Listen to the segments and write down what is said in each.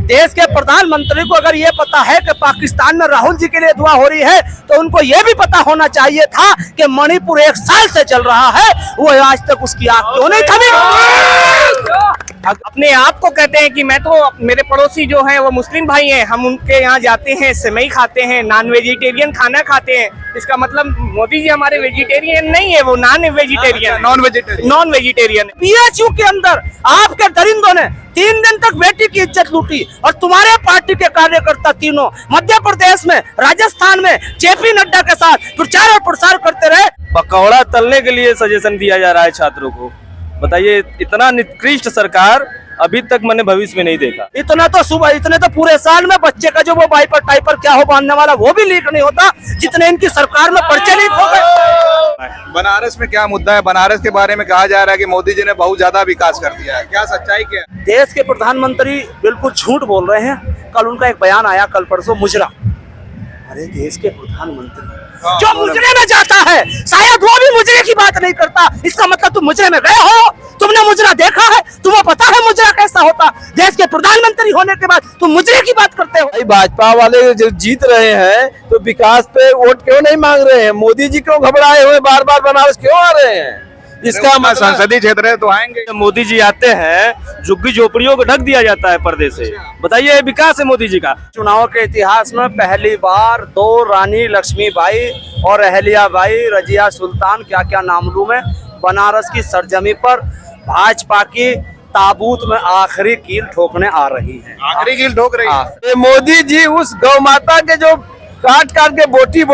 देश के प्रधानमंत्री को अगर ये पता है कि पाकिस्तान में राहुल जी के लिए दुआ हो रही है तो उनको ये भी पता होना चाहिए था कि मणिपुर 1 साल से चल रहा है, वो आज तक उसकी आग क्यों नहीं थमी। अपने आप को कहते हैं कि मैं तो, मेरे पड़ोसी जो हैं वो मुस्लिम भाई हैं, हम उनके यहाँ जाते हैं, सेवई खाते हैं, नॉन वेजिटेरियन खाना खाते हैं। इसका मतलब मोदी जी हमारे वेजिटेरियन नहीं है, वो नॉन वेजिटेरियन। PSU के अंदर आपके दरिंदों ने 3 दिन तक बेटी की इज्जत लूटी और तुम्हारे पार्टी के कार्यकर्ता तीनों मध्य प्रदेश में, राजस्थान में JP नड्डा के साथ प्रचार और प्रसार करते रहे। पकौड़ा तलने के लिए सजेशन दिया जा रहा है छात्रों को। बताइए, इतना निकृष्ट सरकार अभी तक मैंने भविष्य में नहीं देखा। इतने तो पूरे साल में बच्चे का जो वो वाइपर टाइपर क्या हो बांधने वाला वो भी लीक नहीं होता जितने इनकी सरकार में पर्चे लीक हो गए। बनारस में क्या मुद्दा है? बनारस के बारे में कहा जा रहा है कि मोदी जी ने बहुत ज्यादा विकास कर दिया है, क्या सच्चाई क्या है? देश के प्रधानमंत्री बिल्कुल झूठ बोल रहे हैं। कल उनका एक बयान आया, कल परसों, मुजरा। अरे देश के प्रधानमंत्री जो मुजरे में जाता है, शायद वो भी मुजरे की बात नहीं करता। इसका मतलब तुम मुजरे में गए हो, तुमने मुजरा देखा है, तुम्हें पता है मुजरा कैसा होता। देश के प्रधानमंत्री होने के बाद तुम मुजरे की बात करते हो। भाजपा वाले जो जीत रहे हैं तो विकास पे वोट क्यों नहीं मांग रहे हैं? मोदी जी क्यों घबराए हुए बार बार बनारस क्यों आ रहे हैं? इसका मतलब संसदीय क्षेत्र है तो आएंगे। मोदी जी आते हैं, झुग्गी झोपड़ियों को ढक दिया जाता है पर्दे से। बताइए, विकास है मोदी जी का। चुनाव के इतिहास में पहली बार 2 रानी लक्ष्मीबाई और अहल्याबाई रजिया सुल्तान, क्या क्या नाम लूं मैं, बनारस की सरजमी पर भाजपा की ताबूत में आखिरी कील ठोकने आ रही है। आखिरी कील ठोक रही है। मोदी जी उस गौ माता के जो काट के बोटी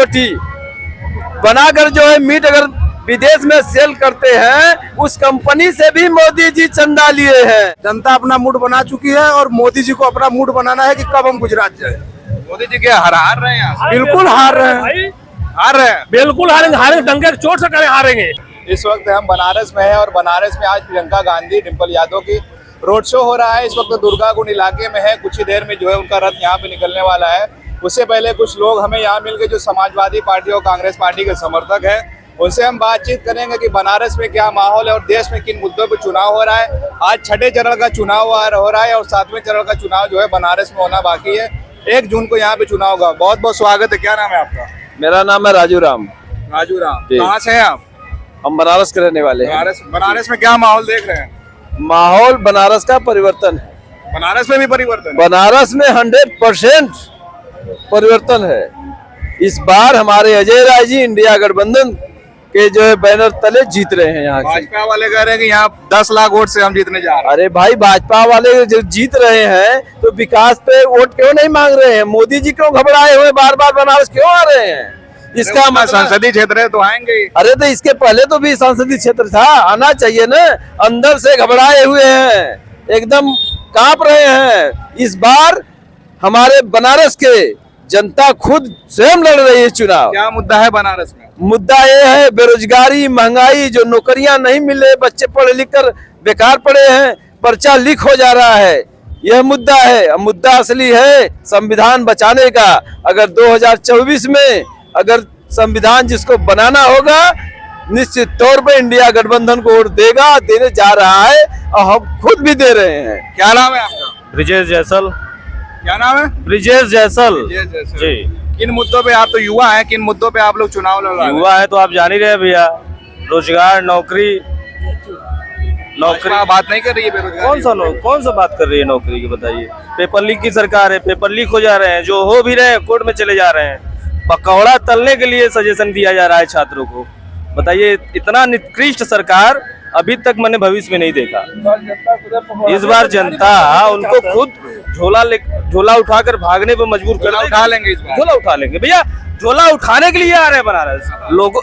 बनाकर जो है मीट अगर विदेश में सेल करते हैं, उस कंपनी से भी मोदी जी चंदा लिए हैं। जनता अपना मूड बना चुकी है और मोदी जी को अपना मूड बनाना है कि कब हम गुजरात जाए। मोदी जी क्या हार रहे हैं? बिल्कुल हार रहे हैं, बिल्कुल हारेंगे, डंके की चोट से करें हारेंगे। इस वक्त हम बनारस में हैं और बनारस में आज प्रियंका गांधी, डिम्पल यादव की रोड शो हो रहा है। इस वक्त दुर्गाकुंड इलाके में है, कुछ ही देर में जो है उनका रथ यहाँ पे निकलने वाला है। उससे पहले कुछ लोग हमें यहाँ मिल गए जो समाजवादी पार्टी और कांग्रेस पार्टी के समर्थक है। उनसे हम बातचीत करेंगे कि बनारस में क्या माहौल है और देश में किन मुद्दों पर चुनाव हो रहा है। आज 6ठे चरण का चुनाव हो रहा है और 7वें चरण का चुनाव जो है बनारस में होना बाकी है। 1 जून को यहाँ पे चुनाव होगा। बहुत बहुत स्वागत है। क्या नाम है आपका? मेरा नाम है राजू राम। कहाँ से हैं आप? हम बनारस के रहने वाले हैं। बनारस में क्या माहौल देख रहे हैं? माहौल बनारस का परिवर्तन है। बनारस में भी परिवर्तन? बनारस में 100% परिवर्तन है। इस बार हमारे अजय राय जी इंडिया गठबंधन के जो है बैनर तले जीत रहे हैं। यहाँ भाजपा वाले कह रहे हैं कि यहाँ 10 लाख वोट से हम जीतने जा रहे हैं। अरे भाई, भाजपा वाले जो जीत रहे हैं तो विकास पे वोट क्यों नहीं मांग रहे हैं? मोदी जी क्यों घबराए हुए बार बार बनारस क्यों आ रहे हैं? इसका मतलब संसदीय क्षेत्र है तो आएंगे। अरे तो इसके पहले तो भी संसदीय क्षेत्र था, आना चाहिए ना। अंदर से घबराए हुए हैं, एकदम कांप रहे हैं। इस बार हमारे बनारस के जनता खुद स्वयं लड़ रही है चुनाव। क्या मुद्दा है बनारस में? मुद्दा ये है बेरोजगारी, महंगाई, जो नौकरियां नहीं मिले, बच्चे पढ़े लिख कर बेकार पड़े हैं, पर्चा लीक हो जा रहा है, यह मुद्दा है। मुद्दा असली है संविधान बचाने का। अगर 2024 में अगर संविधान जिसको बनाना होगा, निश्चित तौर पे इंडिया गठबंधन को वोट देगा, देने जा रहा है और हम खुद भी दे रहे हैं। क्या नाम है आपका? ब्रिजेश जैसल। क्या नाम है? ब्रिजेश जैसल जी। किन मुद्दों पे, आप तो युवा हैं, किन मुद्दों पे आप लोग चुनाव लड़ रहे हैं? युवा है तो आप जान ही रहे हैं भैया, रोजगार, नौकरी बात नहीं कर रही है बेरोजगारी। कौन सा बात कर रही है नौकरी की? बताइए, पेपर लीक की सरकार है, पेपर लीक हो जा रहे हैं, जो हो भी रहे हैं कोर्ट में चले जा रहे हैं। पकौड़ा तलने के लिए सजेशन दिया जा रहा है छात्रों को। बताइए, इतना निकृष्ट सरकार अभी तक मैंने भविष्य में नहीं देखा। इस बार जनता उनको खुद झोला उठाकर भागने पर मजबूर कर उठा लेंगे। इस बार झोला उठा लेंगे भैया, झोला उठाने के लिए आ रहे हैं बनारस।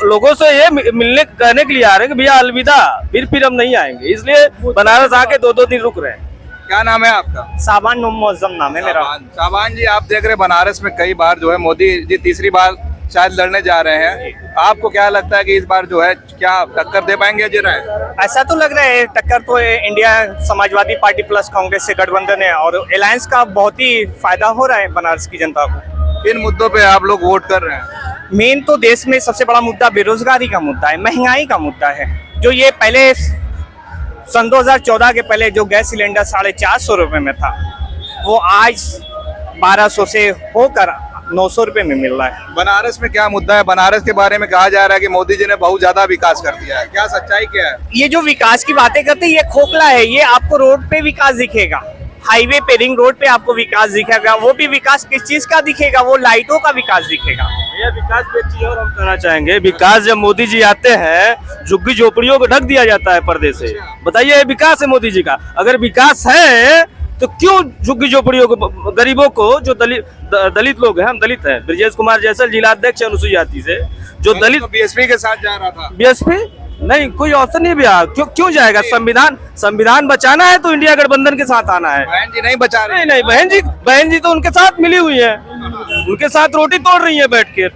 लोगों से ये मिलने कहने के लिए आ रहे हैं कि भैया अलविदा, फिर हम नहीं आएंगे। इसलिए बनारस आके 2-2 दिन रुक रहे हैं। क्या नाम है आपका? साबान मुअज्जम नाम है मेरा। साबान जी, आप देख रहे हैं बनारस में कई बार जो है मोदी जी तीसरी बार शायद लड़ने जा रहे हैं। आपको क्या लगता है कि इस बार जो है क्या टक्कर दे पाएंगे अजय राय? ऐसा तो लग रहा है टक्कर तो India Samajwadi party plus Congress से गठबंधन है और अलायंस का बहुत ही फायदा हो रहा है बनारस की जनता को। किन मुद्दों पे आप लोग वोट कर रहे हैं? मेन तो देश में सबसे बड़ा मुद्दा बेरोजगारी का मुद्दा है, महंगाई का मुद्दा है। जो ये पहले सन 2014 के पहले जो गैस सिलेंडर 450 रुपए में था, वो आज 1200 से होकर 900 रुपए में मिल रहा है। बनारस में क्या मुद्दा है? बनारस के बारे में कहा जा रहा है कि मोदी जी ने बहुत ज्यादा विकास कर दिया है, क्या सच्चाई क्या है? ये जो विकास की बातें करते हैं ये खोखला है। ये आपको रोड पे विकास दिखेगा, हाईवे पे रिंग रोड पे आपको विकास दिखेगा। वो भी विकास किस चीज का दिखेगा? वो लाइटों का विकास दिखेगा। ये विकास पे एक चीज और हम कहना चाहेंगे, विकास जब मोदी जी आते हैं झुग्गी झोपड़ियों को ढक दिया जाता है पर्दे से। बताइए ये विकास है मोदी जी का? अगर विकास है तो क्यों झुग्गी झोपड़ियों को, गरीबों को, जो दलित लोग हैं, हम दलित हैं, ब्रजेश कुमार जैसल जिलाध्यक्ष अनुसूचित जाति से, जो दलित बीएसपी के साथ जा रहा था। बीएसपी नहीं, कोई ऑप्शन नहीं भैया। क्यों जाएगा? संविधान बचाना है तो इंडिया गठबंधन के साथ आना है। बहन जी नहीं बचा रहे। नहीं, बहन जी तो उनके साथ मिली हुई है, उनके साथ रोटी तोड़ रही है बैठ के।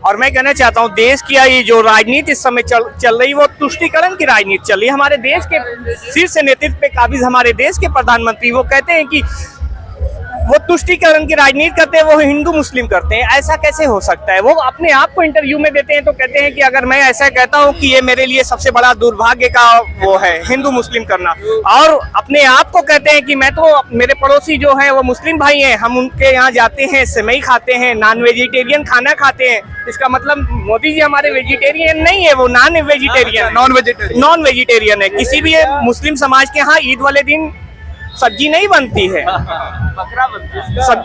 और मैं कहना चाहता हूँ, देश की ये जो राजनीति इस समय चल रही है वो तुष्टीकरण की राजनीति चल रही है। हमारे देश के शीर्ष नेतृत्व पे काबिज हमारे देश के प्रधानमंत्री वो कहते हैं कि वो तुष्टीकरण की राजनीति करते हैं, वो हिंदू मुस्लिम करते हैं। ऐसा कैसे हो सकता है? वो अपने आप को इंटरव्यू में देते हैं तो कहते हैं कि अगर मैं ऐसा कहता हूं कि ये मेरे लिए सबसे बड़ा दुर्भाग्य का वो है हिंदू मुस्लिम करना, और अपने आप को कहते हैं कि मैं तो, मेरे पड़ोसी जो हैं वो मुस्लिम भाई हैं, हम उनके यहाँ जाते हैं, सेवई खाते हैं, नॉन वेजिटेरियन खाना खाते हैं। इसका मतलब मोदी जी हमारे वेजिटेरियन नहीं है, वो नॉन वेजिटेरियन है। किसी भी मुस्लिम समाज के यहाँ ईद वाले दिन सब्जी नहीं बनती है,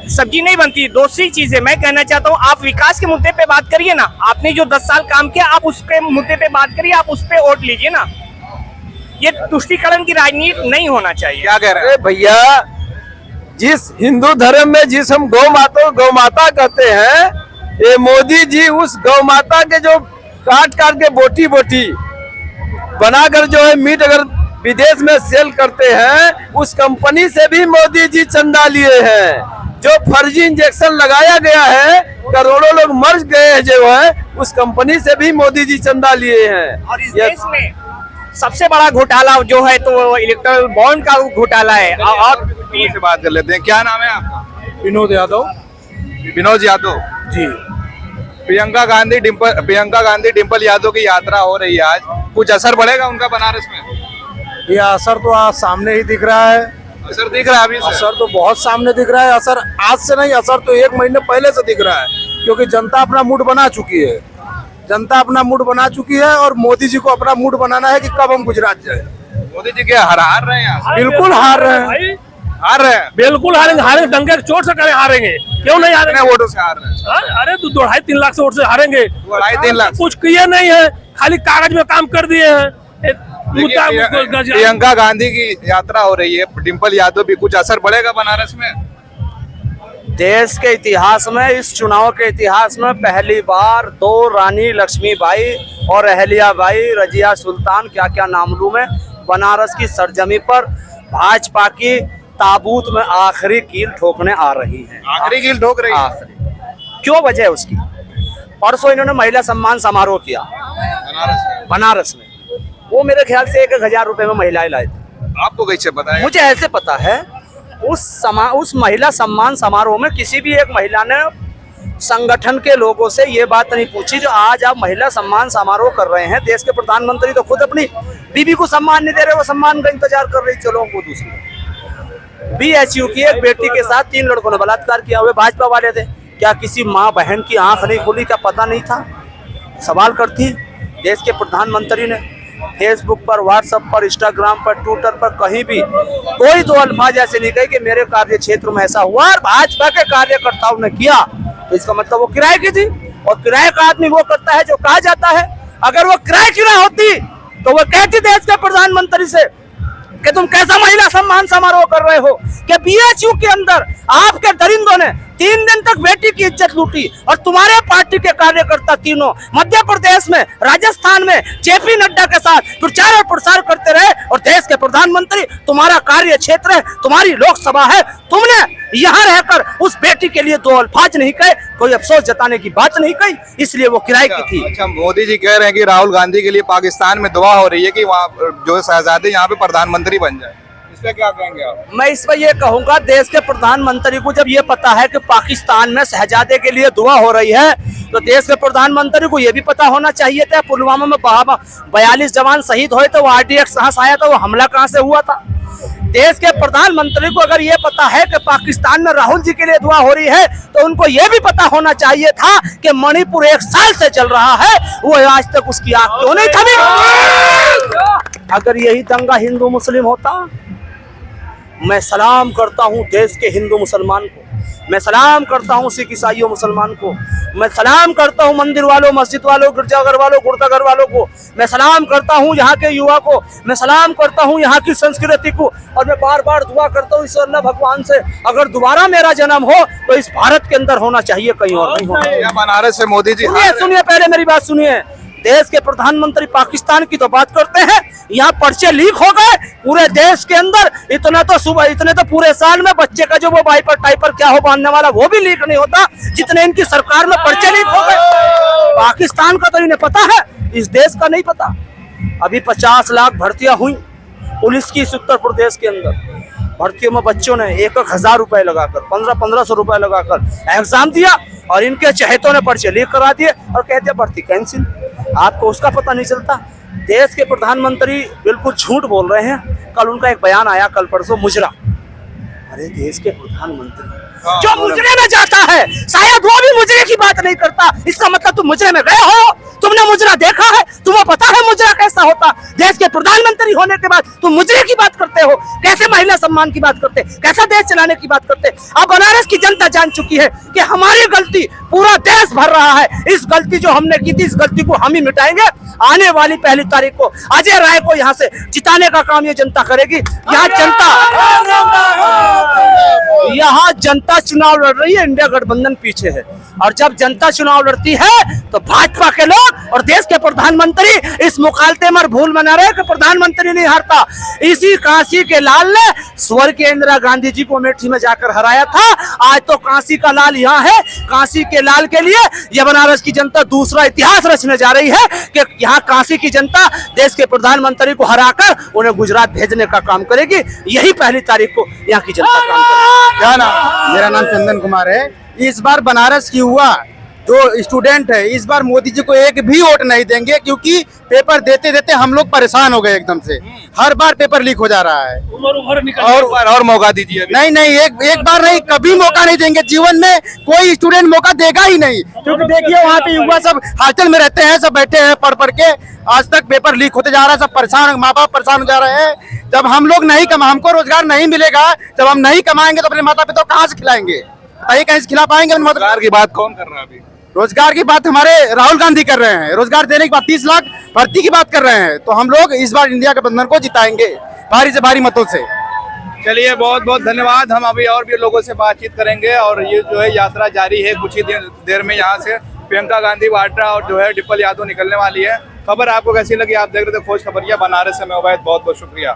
सब्जी नहीं बनती। दूसरी चीज है, मैं कहना चाहता हूँ आप विकास के मुद्दे पे बात करिए ना। आपने जो 10 साल काम किया आप उसके मुद्दे पे बात करिए, आप उस पे वोट लीजिए ना। ये तुष्टीकरण की राजनीति नहीं होना चाहिए। क्या कह रहे हैं भैया? जिस हिंदू धर्म में जिस हम गौ माता कहते हैं, ये मोदी जी उस गौ माता के जो काट के बोटी बनाकर जो है मीट अगर विदेश में सेल करते हैं, उस कंपनी से भी मोदी जी चंदा लिए हैं। जो फर्जी इंजेक्शन लगाया गया है, करोड़ों लोग मर गए हैं जो है, उस कंपनी से भी मोदी जी चंदा लिए हैं। और इस देश में सबसे बड़ा घोटाला जो है तो इलेक्टोरल बॉन्ड का घोटाला है। और से बात कर लेते हैं। क्या नाम है आपका? विनोद यादव जी। प्रियंका गांधी डिंपल यादव की यात्रा हो रही है आज, कुछ असर पड़ेगा उनका बनारस में? ये असर तो आज सामने ही दिख रहा है। असर दिख रहा है अभी से? असर तो बहुत सामने दिख रहा है। असर आज से नहीं, असर तो 1 महीने पहले से दिख रहा है, क्योंकि जनता अपना मूड बना चुकी है। जनता अपना मूड बना चुकी है और मोदी जी को अपना मूड बनाना है कि कब हम गुजरात जाए। मोदी जी क्या हार रहे हैं? बिल्कुल हार रहे हैं, बिल्कुल हारेंगे, डंके चोट से करें हारेंगे। क्यों नहीं हारेंगे? वोटों से हार रहे हैं। अरे 2.5-3 लाख से वोट से हारेंगे। 2.5-3 लाख कुछ किए नहीं है, खाली कागज में काम कर दिए हैं। प्रियंका गांधी की यात्रा हो रही है, डिंपल यादव भी, कुछ असर पड़ेगा बनारस में? देश के इतिहास में, इस चुनाव के इतिहास में पहली बार 2 रानी लक्ष्मीबाई और अहल्याबाई रजिया सुल्तान, क्या नामलूम है, बनारस की सरजमी पर भाजपा की ताबूत में आखिरी कील ठोकने आ रही है। आखिरी कील ठोक रही है। क्यों वजह है उसकी? परसों इन्होंने महिला सम्मान समारोह किया बनारस में। वो मेरे ख्याल से 1,000 रुपए में महिलाएं लाए थे। आपको कैसे पता है? मुझे ऐसे पता है, उस महिला सम्मान समारोह में किसी भी एक महिला ने संगठन के लोगों से ये बात नहीं पूछी जो आज आप महिला सम्मान समारोह कर रहे हैं। देश के प्रधानमंत्री तो खुद अपनी बीबी को सम्मान नहीं दे रहे, वो सम्मान का इंतजार कर रही। चलो वो दूसरी BHU की एक बेटी के साथ 3 लड़कों ने बलात्कार किया, हुए भाजपा वाले थे। क्या किसी माँ बहन की आंख नहीं खुली? क्या पता नहीं था? सवाल करती देश के प्रधानमंत्री ने फेसबुक पर, व्हाट्सएप पर, इंस्टाग्राम पर, ट्विटर पर कहीं भी कोई 2 अल्फाज ऐसे नहीं कहे कि मेरे कार्य क्षेत्र में ऐसा हुआ और भाजपा के कार्यकर्ताओं ने किया। तो इसका मतलब वो किराए की थी, और किराए का आदमी वो करता है जो कहा जाता है। अगर वो किराए की ना होती तो वो कहती देश के प्रधानमंत्री से कि तुम कैसा महिला सम्मान समारोह कर रहे हो, कि BHU के अंदर आपके दरिंदों ने 3 दिन तक बेटी की इज्जत लूटी, और तुम्हारे पार्टी के कार्यकर्ता तीनों मध्य प्रदेश में, राजस्थान में JP नड्डा के साथ प्रचार और प्रसार करते रहे। और देश के प्रधानमंत्री, तुम्हारा कार्य क्षेत्र है, तुम्हारी लोकसभा है, तुमने यहाँ रहकर उस बेटी के लिए 2 अल्फाज नहीं कहे, कोई अफसोस जताने की बात नहीं कही, इसलिए वो किराए की थी। अच्छा, मोदी जी कह रहे हैं कि राहुल गांधी के लिए पाकिस्तान में दुआ हो रही है कि वहाँ जो शहजादे यहाँ पे प्रधानमंत्री बन जाए। इस पे क्या कहेंगे आप? मैं इस पर ये कहूंगा, देश के प्रधानमंत्री को जब ये पता है कि पाकिस्तान में शहजादे के लिए दुआ हो रही है, तो देश के प्रधानमंत्री को ये भी पता होना चाहिए था पुलवामा में 42 जवान शहीद हुए थे, वो RDX कहाँ से आया था, वो हमला कहाँ से हुआ था। देश के प्रधानमंत्री को अगर ये पता है कि पाकिस्तान में राहुल जी के लिए दुआ हो रही है, तो उनको ये भी पता होना चाहिए था कि मणिपुर 1 साल से चल रहा है, वो आज तक उसकी आग क्यों नहीं थमी। अगर यही दंगा हिंदू मुस्लिम होता, मैं सलाम करता हूं देश के हिंदू मुसलमान को, मैं सलाम करता हूं सिख ईसाइयों मुसलमान को, मैं सलाम करता हूं मंदिर वालों, मस्जिद वालों, गिरजाघर वालों, गुरुद्वार वालों को, मैं सलाम करता हूं यहाँ के युवा को, मैं सलाम करता हूं यहाँ की संस्कृति को, और मैं बार बार दुआ करता हूं ईश्वर अल्लाह भगवान से, अगर दोबारा मेरा जन्म हो तो इस भारत के अंदर होना चाहिए, कहीं और नहीं होना। बनारस से मोदी जी सुनिए पहले मेरी बात सुनिए। देश के प्रधानमंत्री पाकिस्तान की तो बात करते हैं, यहाँ पर्चे लीक हो गए पूरे देश के अंदर, इतने तो पूरे साल में बच्चे का जो वो वाइपर टाइपर क्या हो बांधने वाला वो भी लीक नहीं होता, जितने इनकी सरकार में पर्चे लीक हो गए। पाकिस्तान का तो इन्हें पता है, इस देश का नहीं पता। अभी 50 लाख भर्तियां हुई पुलिस की इस उत्तर प्रदेश के अंदर। भर्तियों में बच्चों ने 1,000 रुपए लगाकर, 1500 रुपए लगाकर एग्जाम दिया, और इनके चहेतों ने पर्चे लीक करा दिए और कह दिया भर्ती कैंसिल। आपको उसका पता नहीं चलता। देश के प्रधानमंत्री बिल्कुल झूठ बोल रहे हैं। कल उनका एक बयान आया, कल परसों, मुजरा। अरे देश के प्रधानमंत्री जो मुजरे में जाता है, शायद वो भी मुजरे की बात नहीं करता, इसका मतलब तुम मुजरे में गए हो, तुमने मुजरा देखा है, तुम्हें पता है मुजरा कैसा होता। देश के प्रधानमंत्री होने के बाद तुम मुजरे की बात करते हो, कैसे महिला सम्मान की बात करते, कैसा देश चलाने की बात करते। अब बनारस की जनता जान चुकी है कि हमारी गलती पूरा देश भर रहा है। इस गलती जो हमने की थी, इस गलती को हम ही मिटाएंगे। आने वाली 1 तारीख को अजय राय को यहाँ से जिताने का काम ये जनता करेगी। यहाँ जनता चुनाव लड़ रही है, इंडिया गठबंधन पीछे है, और जब जनता चुनाव लड़ती है तो भाजपा के लोग और देश के प्रधानमंत्री इस मुखालते में भूल मना रहे कि प्रधानमंत्री नहीं हारता। इसी काशी के लाल ने स्वर्ग के इंदिरा गांधी जी को अमेठी में जाकर हराया था। आज तो काशी का लाल यहाँ है। काशी के लाल के लिए यह बनारस की जनता दूसरा इतिहास रचने जा रही है कि यहाँ काशी की जनता देश के प्रधानमंत्री को हराकर उन्हें गुजरात भेजने का काम करेगी। यही 1 तारीख को यहाँ की जनता काम करेगी। क्या नाम? मेरा नाम चंदन कुमार है। इस बार बनारस की हुआ जो स्टूडेंट है, इस बार मोदी जी को एक भी वोट नहीं देंगे, क्योंकि पेपर देते देते हम लोग परेशान हो गए एकदम से। हर बार पेपर लीक हो जा रहा है, और मौका दीजिए। नहीं, एक बार नहीं, कभी मौका नहीं देंगे। जीवन में कोई स्टूडेंट मौका देगा ही नहीं, क्योंकि देखिए वहाँ पे युवा सब हॉस्टल में रहते हैं, सब बैठे हैं पढ़ के। आज तक पेपर लीक होते जा रहा है, सब परेशान, माँ बाप परेशान हो जा रहे हैं। जब हम लोग नहीं हमको रोजगार नहीं मिलेगा, जब हम नहीं कमाएंगे तो अपने माता पिता को कहाँ से खिलाएंगे? बताइए, कहीं से खिला पाएंगे? रोजगार की बात कौन कर रहा है अभी? रोजगार की बात हमारे राहुल गांधी कर रहे हैं। रोजगार देने की बात, 30 लाख भर्ती की बात कर रहे हैं। तो हम लोग इस बार इंडिया गठबंधन को जिताएंगे भारी से भारी मतों से। चलिए, बहुत बहुत धन्यवाद। हम अभी और भी लोगों से बातचीत करेंगे, और ये जो है यात्रा जारी है। कुछ ही देर में यहाँ से प्रियंका गांधी वाड्रा और जो है डिम्पल यादव निकलने वाली है। खबर आपको कैसी लगी? आप देख रहे थे खोज खबरिया बनारस से। मैं उबैद, बहुत बहुत शुक्रिया।